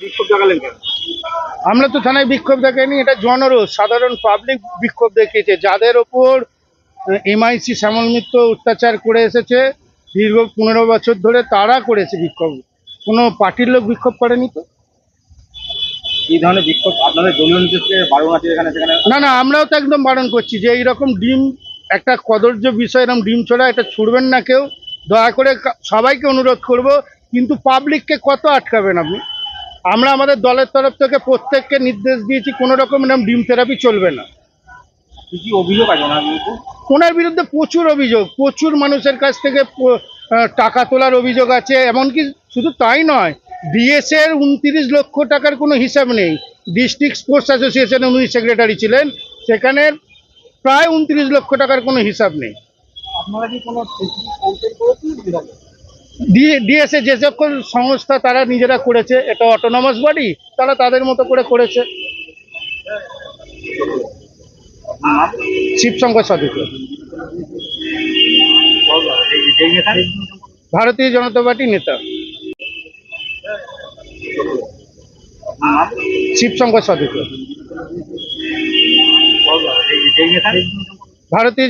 বিক্ষোভ দেখালেন কেন? আমরা তো থানায় বিক্ষোভ দেখাইনি, এটা জনরোষ, সাধারণ পাবলিক বিক্ষোভ দেখিয়েছে। যাদের ওপর এমআইসি শ্যামল মিত্র অত্যাচার করে এসেছে দীর্ঘ 15 বছর ধরে, তারা করেছে বিক্ষোভ। কোনো পার্টির লোক বিক্ষোভ করেনি তো। এই ধরনের বিক্ষোভ আপনাদের দলীয় নীতিকে বারণ আছে এখানে সেখানে? না না, আমরাও তো একদম বারণ করছি যে এইরকম ডিম, একটা কদর্য বিষয়, এরকম ডিম ছোড়া, এটা ছুড়বেন না কেউ, দয়া করে। সবাইকে অনুরোধ করব, কিন্তু পাবলিককে কত আটকাবেন আপনি? আমরা আমাদের দলের তরফ থেকে প্রত্যেককে নির্দেশ দিয়েছি, কোনো রকম এরকম ডিম থেরাপি চলবে না। কি কি অভিযোগ আছে ওনার বিরুদ্ধে? ওনার বিরুদ্ধে প্রচুর অভিযোগ, প্রচুর মানুষের কাছ থেকে টাকা তোলার অভিযোগ আছে। এমনকি শুধু তাই নয়, ডিএস এর 29 লক্ষ টাকার কোনো হিসাব নেই। ডিস্ট্রিক্ট স্পোর্টস অ্যাসোসিয়েশনের উনি সেক্রেটারি ছিলেন, সেখানে প্রায় 29 লক্ষ টাকার কোনো হিসাব নেই। আপনারা কি কোনো কমপ্লেন করেছিলেন? ডিএস এ যে সকল সংস্থা তারা নিজেরা করেছে, এটা অটোনমাস বডি, তারা তাদের মতো করে করেছে। শিবশঙ্কর সদস্য, ভারতীয় জনতা পার্টি নেতা। শিবশঙ্কর সদস্য, ভারতীয়